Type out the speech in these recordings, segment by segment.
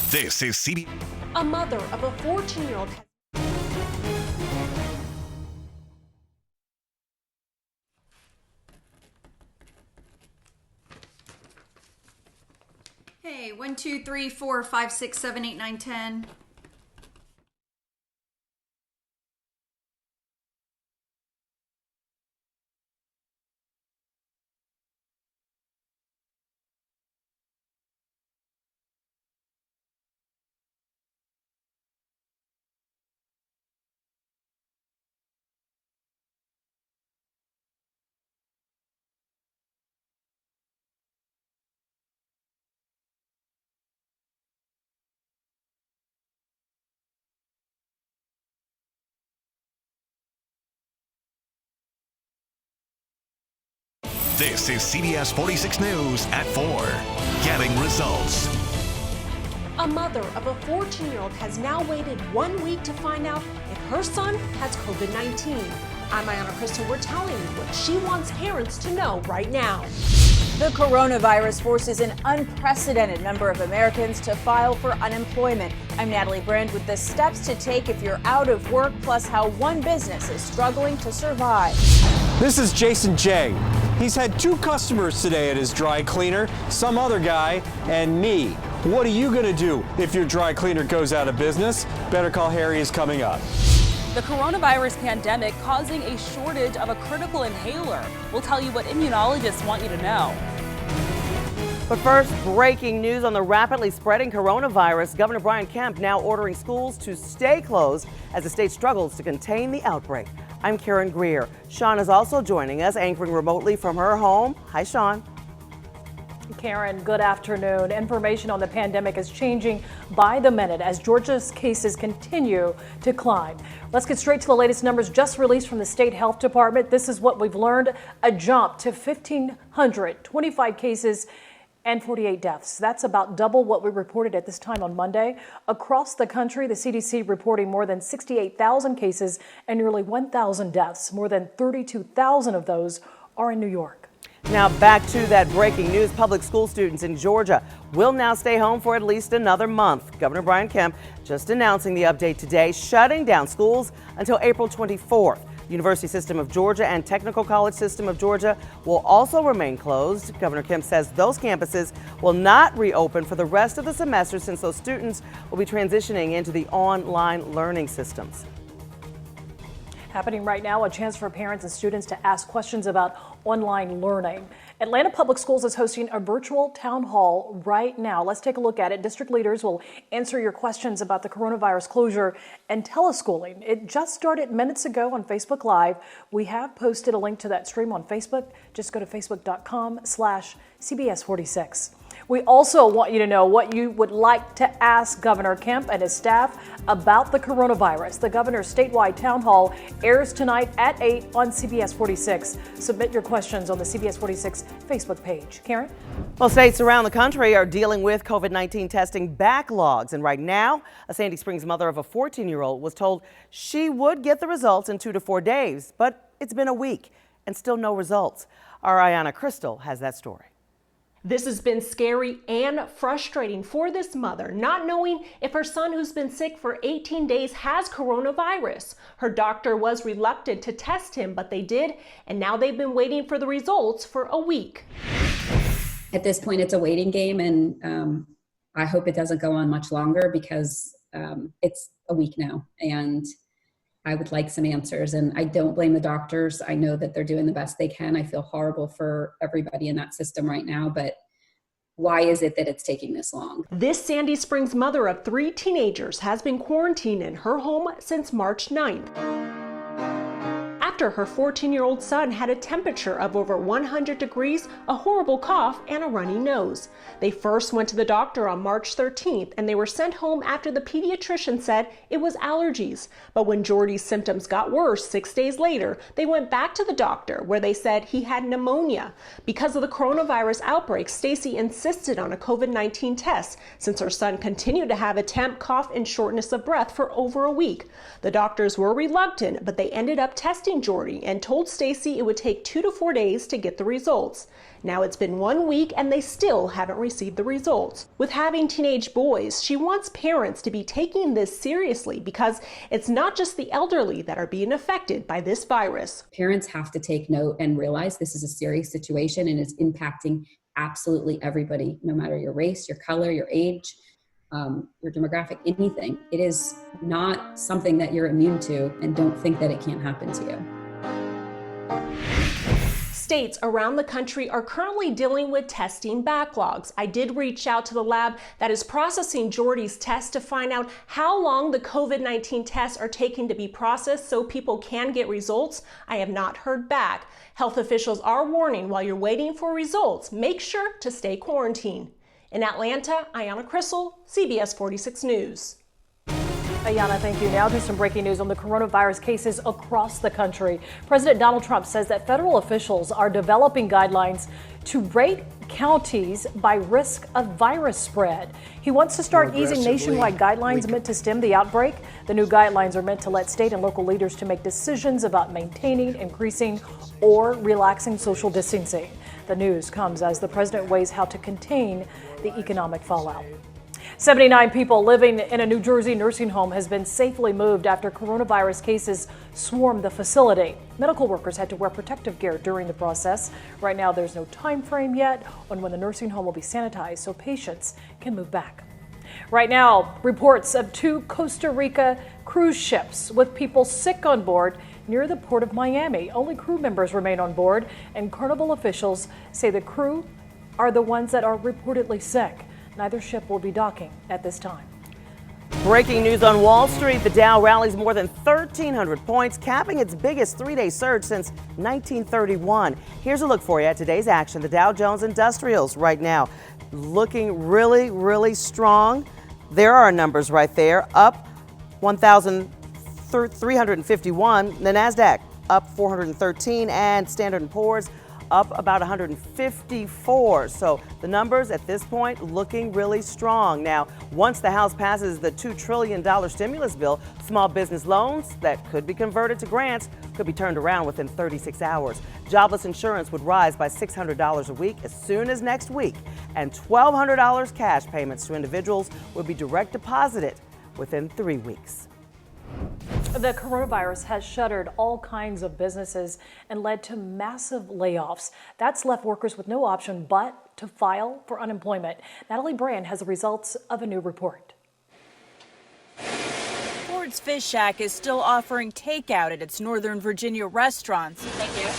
This is CBS. A mother of a 14-year-old. Hey, 1, 2, 3, 4, 5, 6, 7, 8, 9, 10. This is CBS 46 News at 4. Getting results. A mother of a 14-year-old has now waited 1 week to find out if her son has COVID-19. I'm Ayana Crystal. We're telling you what she wants parents to know right now. The coronavirus forces an unprecedented number of Americans to file for unemployment. I'm Natalie Brand with the steps to take if you're out of work, plus how one business is struggling to survive. This is Jason J. He's had 2 customers today at his dry cleaner, some other guy, and me. What are you going to do if your dry cleaner goes out of business? Better Call Harry is coming up. The coronavirus pandemic causing a shortage of a critical inhaler. We'll tell you what immunologists want you to know. But first, breaking news on the rapidly spreading coronavirus. Governor Brian Kemp now ordering schools to stay closed as the state struggles to contain the outbreak. I'm Karen Greer. Sean is also joining us, anchoring remotely from her home. Hi, Sean. Karen, good afternoon. Information on the pandemic is changing by the minute as Georgia's cases continue to climb. Let's get straight to the latest numbers just released from the state health department. This is what we've learned: a jump to 1,525 cases and 48 deaths. That's about double what we reported at this time on Monday. Across the country, the CDC reporting more than 68,000 cases and nearly 1,000 deaths. More than 32,000 of those are in New York. Now back to that breaking news. Public school students in Georgia will now stay home for at least another month. Governor Brian Kemp just announcing the update today, shutting down schools until April 24th. University System of Georgia and Technical College System of Georgia will also remain closed. Governor Kemp says those campuses will not reopen for the rest of the semester since those students will be transitioning into the online learning systems. Happening right now, a chance for parents and students to ask questions about online learning. Atlanta Public Schools is hosting a virtual town hall right now. Let's take a look at it. District leaders will answer your questions about the coronavirus closure and teleschooling. It just started minutes ago on Facebook Live. We have posted a link to that stream on Facebook. Just go to facebook.com/CBS46. We also want you to know what you would like to ask Governor Kemp and his staff about the coronavirus. The governor's statewide town hall airs tonight at 8 on CBS 46. Submit your questions on the CBS 46 Facebook page. Karen? Well, states around the country are dealing with COVID-19 testing backlogs. And right now, a Sandy Springs mother of a 14-year-old was told she would get the results in 2 to 4 days. But it's been a week and still no results. Our Ayana Crystal has that story. This has been scary and frustrating for this mother, not knowing if her son, who's been sick for 18 days, has coronavirus. Her doctor was reluctant to test him, but they did, and now they've been waiting for the results for a week. At this point, it's a waiting game, and I hope it doesn't go on much longer because it's a week now, and I would like some answers, and I don't blame the doctors. I know that they're doing the best they can. I feel horrible for everybody in that system right now, but why is it that it's taking this long? This Sandy Springs mother of 3 teenagers has been quarantined in her home since March 9th. After her 14-year-old son had a temperature of over 100 degrees, a horrible cough, and a runny nose. They first went to the doctor on March 13th, and they were sent home after the pediatrician said it was allergies. But when Jordy's symptoms got worse 6 days later, they went back to the doctor where they said he had pneumonia. Because of the coronavirus outbreak, Stacy insisted on a COVID-19 test since her son continued to have a temp, cough, and shortness of breath for over a week. The doctors were reluctant, but they ended up testing Jordy and told Stacy it would take 2 to 4 days to get the results. Now it's been 1 week and they still haven't received the results. With having teenage boys, she wants parents to be taking this seriously because it's not just the elderly that are being affected by this virus. Parents have to take note and realize this is a serious situation and is impacting absolutely everybody, no matter your race, your color, your age, your demographic, anything. It is not something that you're immune to, and don't think that it can't happen to you. States around the country are currently dealing with testing backlogs. I did reach out to the lab that is processing Jordy's test to find out how long the COVID-19 tests are taking to be processed so people can get results. I have not heard back. Health officials are warning while you're waiting for results, make sure to stay quarantined. In Atlanta, Ayana Crystal, CBS 46 News. Ayana, thank you. Now to some breaking news on the coronavirus cases across the country. President Donald Trump says that federal officials are developing guidelines to rate counties by risk of virus spread. He wants to start easing nationwide guidelines meant to stem the outbreak. The new guidelines are meant to let state and local leaders to make decisions about maintaining, increasing, or relaxing social distancing. The news comes as the president weighs how to contain the economic fallout. 79 people living in a New Jersey nursing home has been safely moved after coronavirus cases swarmed the facility. Medical workers had to wear protective gear during the process. Right now, there's no time frame yet on when the nursing home will be sanitized so patients can move back. Right now, reports of 2 Costa Rica cruise ships with people sick on board near the port of Miami. Only crew members remain on board, and Carnival officials say the crew are the ones that are reportedly sick. Neither ship will be docking at this time. Breaking news on Wall Street. The Dow rallies more than 1,300 points, capping its biggest 3-day surge since 1931. Here's a look for you at today's action. The Dow Jones Industrials right now looking really strong. There are our numbers right there, up 1,351. The NASDAQ up 413, and Standard & Poor's up about 154. So the numbers at this point looking really strong. Now, once the House passes the $2 trillion stimulus bill, small business loans that could be converted to grants could be turned around within 36 hours. Jobless insurance would rise by $600 a week as soon as next week, and $1,200 cash payments to individuals would be direct deposited within 3 weeks. The coronavirus has shuttered all kinds of businesses and led to massive layoffs. That's left workers with no option but to file for unemployment. Natalie Brand has the results of a new report. Ford's Fish Shack is still offering takeout at its Northern Virginia restaurants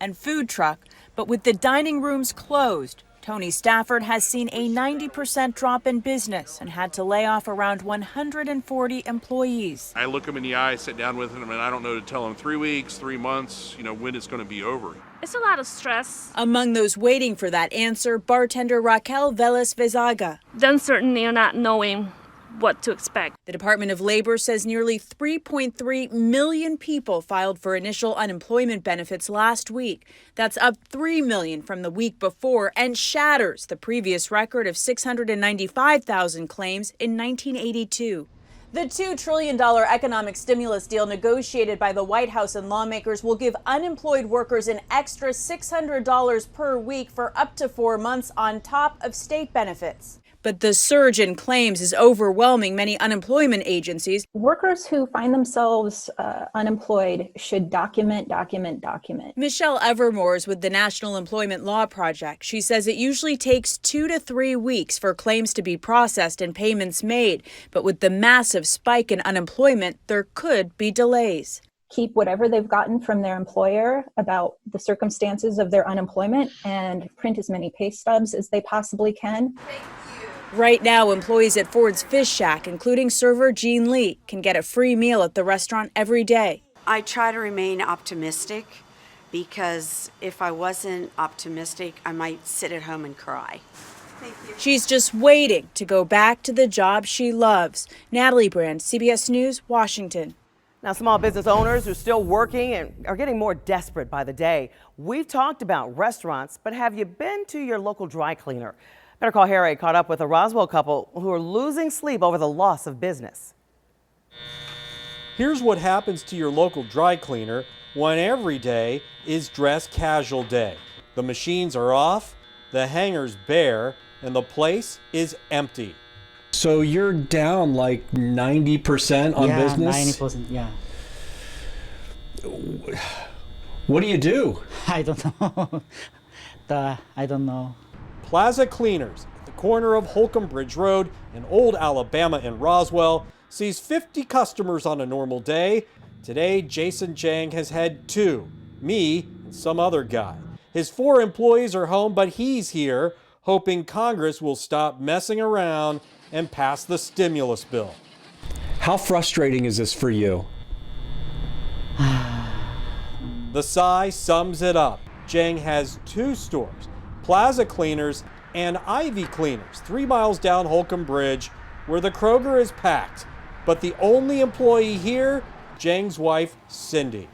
and food truck, but with the dining rooms closed, Tony Stafford has seen a 90% drop in business and had to lay off around 140 employees. I look them in the eye, sit down with them, and I don't know to tell them 3 weeks, 3 months, when it's going to be over. It's a lot of stress. Among those waiting for that answer, bartender Raquel Velez Vezaga. The uncertainty of not knowing what to expect. The Department of Labor says nearly 3.3 million people filed for initial unemployment benefits last week. That's up 3 million from the week before and shatters the previous record of 695,000 claims in 1982. The $2 trillion economic stimulus deal negotiated by the White House and lawmakers will give unemployed workers an extra $600 per week for up to 4 months on top of state benefits. But the surge in claims is overwhelming many unemployment agencies. Workers who find themselves unemployed should document. Michelle Evermore is with the National Employment Law Project. She says it usually takes 2 to 3 weeks for claims to be processed and payments made. But with the massive spike in unemployment, there could be delays. Keep whatever they've gotten from their employer about the circumstances of their unemployment and print as many pay stubs as they possibly can. Right now, employees at Ford's Fish Shack, including server Jean Lee, can get a free meal at the restaurant every day. I try to remain optimistic because if I wasn't optimistic, I might sit at home and cry. Thank you. She's just waiting to go back to the job she loves. Natalie Brand, CBS News, Washington. Now, small business owners are still working and are getting more desperate by the day. We've talked about restaurants, but have you been to your local dry cleaner? Better Call Harry caught up with a Roswell couple who are losing sleep over the loss of business. Here's what happens to your local dry cleaner when every day is dress casual day. The machines are off, the hangars bare, and the place is empty. So you're down like 90% on business? 90%, yeah. What do you do? I don't know. I don't know. Plaza Cleaners at the corner of Holcomb Bridge Road and Old Alabama in Roswell sees 50 customers on a normal day. Today, Jason Jang has had 2, me and some other guy. His 4 employees are home, but he's here, hoping Congress will stop messing around and pass the stimulus bill. How frustrating is this for you? The sigh sums it up. Jang has 2 stores, Plaza Cleaners and Ivy Cleaners, 3 miles down Holcomb Bridge, where the Kroger is packed. But the only employee here, Jang's wife, Cindy.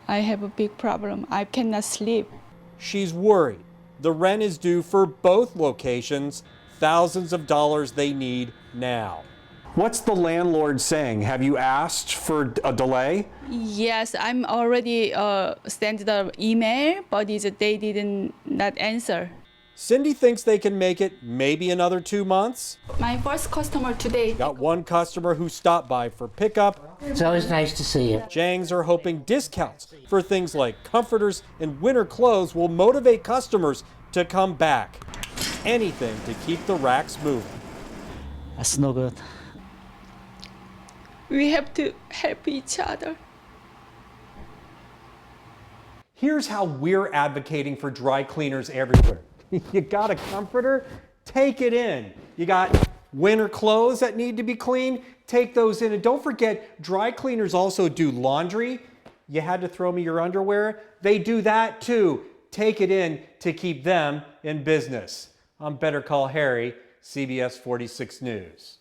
I have a big problem. I cannot sleep. She's worried. The rent is due for both locations, thousands of dollars they need now. What's the landlord saying? Have you asked for a delay? Yes, I'm already sent the email, but they didn't not answer. Cindy thinks they can make it maybe another 2 months. My first customer today. Got one customer who stopped by for pickup. It's always nice to see you. Jangs are hoping discounts for things like comforters and winter clothes will motivate customers to come back. Anything to keep the racks moving. That's no good. We have to help each other. Here's how we're advocating for dry cleaners everywhere. You got a comforter? Take it in. You got winter clothes that need to be cleaned? Take those in. And don't forget, dry cleaners also do laundry. You had to throw me your underwear? They do that too. Take it in to keep them in business. I'm Better Call Harry, CBS 46 News.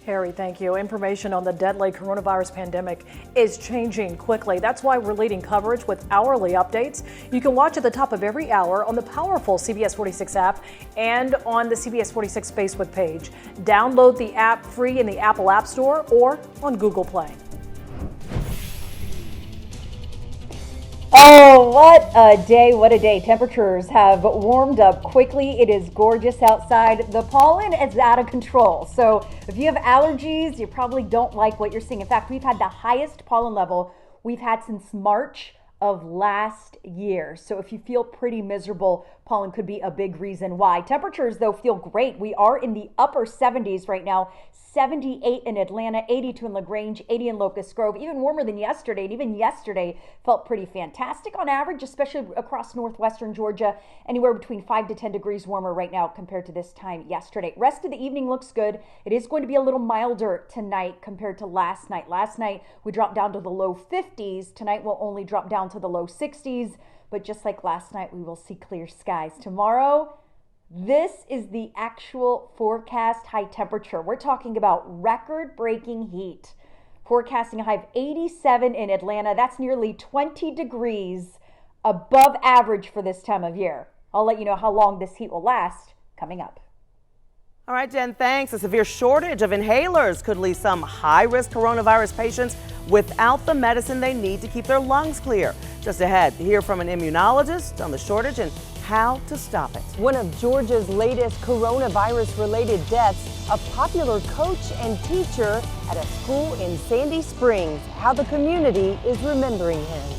Harry, thank you. Information on the deadly coronavirus pandemic is changing quickly. That's why we're leading coverage with hourly updates. You can watch at the top of every hour on the powerful CBS 46 app and on the CBS 46 Facebook page. Download the app free in the Apple App Store or on Google Play. Oh, what a day, what a day. Temperatures have warmed up quickly. It is gorgeous outside. The pollen is out of control. So if you have allergies, you probably don't like what you're seeing. In fact, we've had the highest pollen level we've had since March of last year. So if you feel pretty miserable, pollen could be a big reason why. Temperatures, though, feel great. We are in the upper 70s right now. 78 in Atlanta, 82 in LaGrange, 80 in Locust Grove, even warmer than yesterday. And even yesterday felt pretty fantastic on average, especially across northwestern Georgia, anywhere between 5 to 10 degrees warmer right now compared to this time yesterday. Rest of the evening looks good. It is going to be a little milder tonight compared to last night. Last night we dropped down to the low 50s. Tonight we'll only drop down to the low 60s. But just like last night, we will see clear skies. Tomorrow, this is the actual forecast high temperature. We're talking about record-breaking heat. Forecasting a high of 87 in Atlanta. That's nearly 20 degrees above average for this time of year. I'll let you know how long this heat will last coming up. All right, Jen, thanks. A severe shortage of inhalers could leave some high-risk coronavirus patients without the medicine they need to keep their lungs clear. Just ahead, hear from an immunologist on the shortage and how to stop it. One of Georgia's latest coronavirus-related deaths, a popular coach and teacher at a school in Sandy Springs. How the community is remembering him.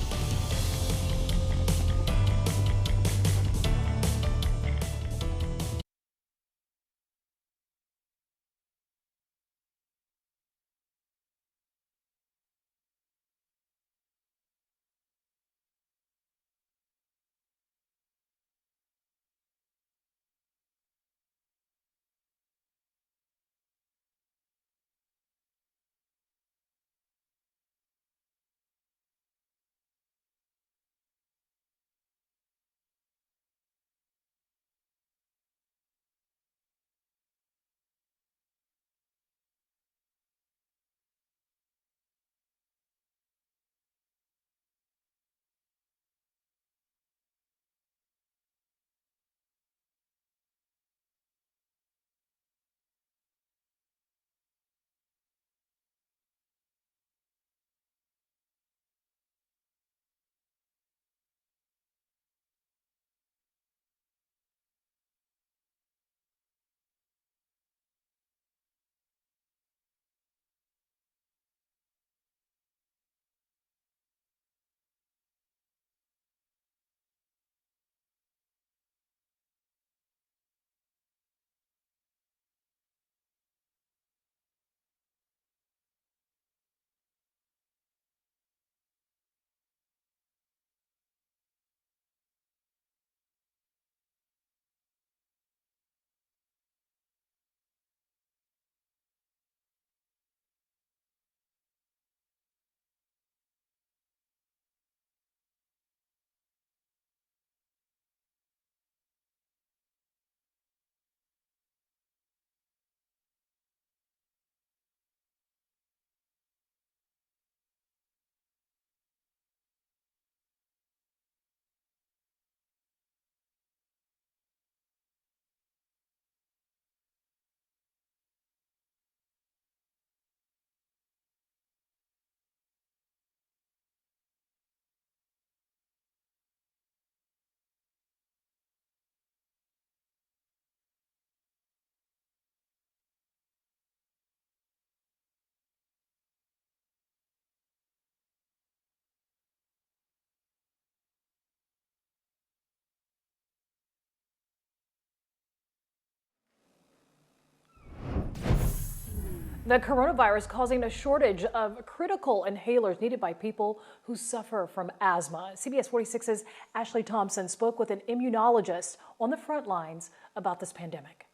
The coronavirus causing a shortage of critical inhalers needed by people who suffer from asthma. CBS 46's Ashley Thompson spoke with an immunologist on the front lines about this pandemic.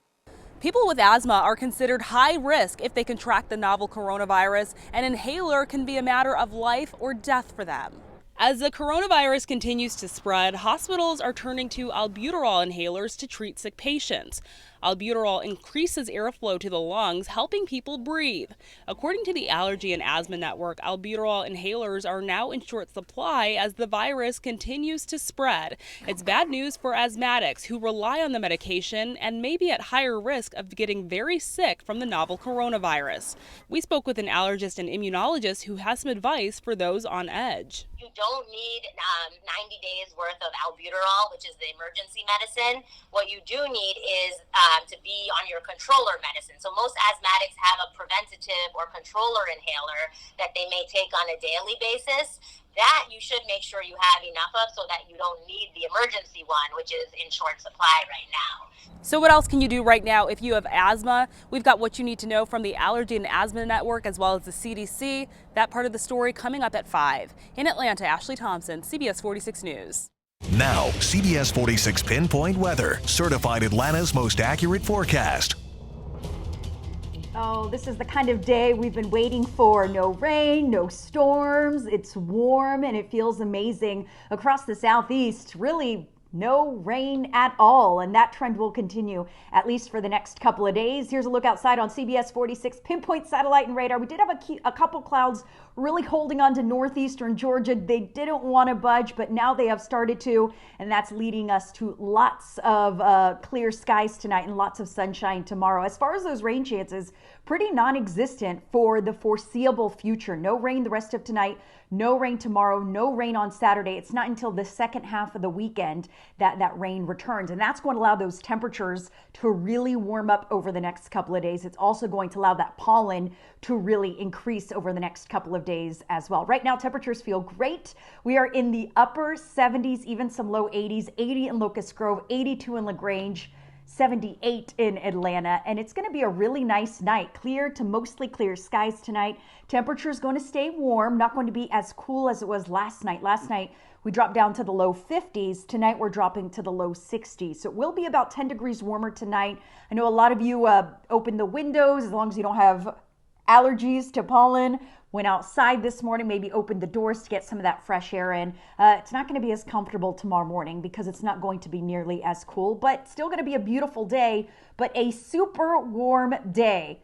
People with asthma are considered high risk if they contract the novel coronavirus. An inhaler can be a matter of life or death for them. As the coronavirus continues to spread, hospitals are turning to albuterol inhalers to treat sick patients. Albuterol increases airflow to the lungs, helping people breathe. According to the Allergy and Asthma Network, albuterol inhalers are now in short supply as the virus continues to spread. It's bad news for asthmatics who rely on the medication and may be at higher risk of getting very sick from the novel coronavirus. We spoke with an allergist and immunologist who has some advice for those on edge. You don't need 90 days worth of albuterol, which is the emergency medicine. What you do need is to be on your controller medicine. So most asthmatics have a preventative or controller inhaler that they may take on a daily basis. That you should make sure you have enough of so that you don't need the emergency one, which is in short supply right now. So what else can you do right now if you have asthma? We've got what you need to know from the Allergy and Asthma Network as well as the CDC. That part of the story coming up at 5. In Atlanta, Ashley Thompson, CBS 46 News. Now, CBS 46 Pinpoint Weather, certified Atlanta's most accurate forecast. Oh, this is the kind of day we've been waiting for. No rain, no storms. It's warm and it feels amazing across the southeast. Really no rain at all, and that trend will continue at least for the next couple of days. Here's a look outside on CBS 46 Pinpoint Satellite and Radar. We did have a couple clouds really holding on to northeastern Georgia. They didn't want to budge, but now they have started to, and that's leading us to lots of clear skies tonight and lots of sunshine tomorrow. As far as those rain chances, pretty non-existent for the foreseeable future. No rain the rest of tonight, no rain tomorrow, no rain on Saturday. It's not until the second half of the weekend that rain returns, and that's going to allow those temperatures to really warm up over the next couple of days. It's also going to allow that pollen to really increase over the next couple of days as well. Right now, temperatures feel great. We are in the upper 70s, even some low 80s, 80 in Locust Grove, 82 in LaGrange, 78 in Atlanta, and it's going to be a really nice night. Clear to mostly clear skies tonight. Temperature is going to stay warm, not going to be as cool as it was last night. Last night we dropped down to the low 50s. Tonight we're dropping to the low 60s. So it will be about 10 degrees warmer tonight. I know a lot of you open the windows as long as you don't have allergies to pollen. Went outside this morning, maybe opened the doors to get some of that fresh air in. It's not going to be as comfortable tomorrow morning because it's not going to be nearly as cool, but still going to be a beautiful day, but a super warm day.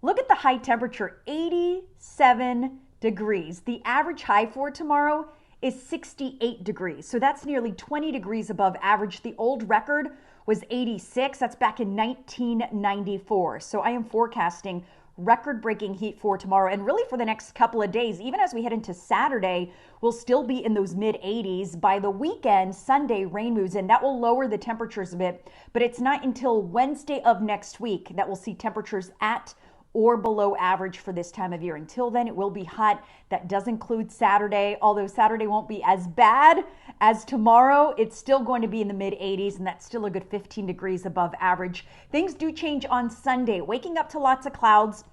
Look at the high temperature, 87 degrees. The average high for tomorrow is 68 degrees. So that's nearly 20 degrees above average. The old record was 86. That's back in 1994. So I am forecasting record-breaking heat for tomorrow and really for the next couple of days. Even as we head into Saturday, we'll still be in those mid-80s. By the weekend, Sunday, rain moves in. That will lower the temperatures a bit, but it's not until Wednesday of next week that we'll see temperatures at or below average for this time of year. Until then, it will be hot. That does include Saturday, although Saturday won't be as bad as tomorrow. It's still going to be in the mid-80s, and that's still a good 15 degrees above average. Things do change on Sunday, waking up to lots of clouds.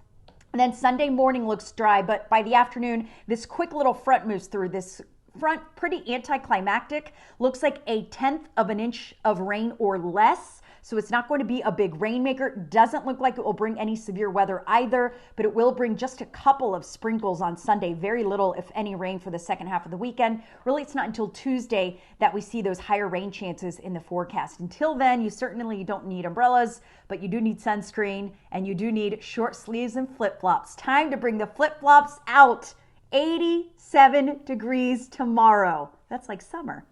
And then Sunday morning looks dry, but by the afternoon, this quick little front moves through. This front, pretty anticlimactic, looks like a 1/10 of an inch of rain or less. So it's not going to be a big rainmaker. Doesn't look like it will bring any severe weather either, but it will bring just a couple of sprinkles on Sunday. Very little, if any, rain for the second half of the weekend. Really, it's not until Tuesday that we see those higher rain chances in the forecast. Until then, you certainly don't need umbrellas, but you do need sunscreen and you do need short sleeves and flip-flops. Time to bring the flip-flops out. 87 degrees tomorrow. That's like summer.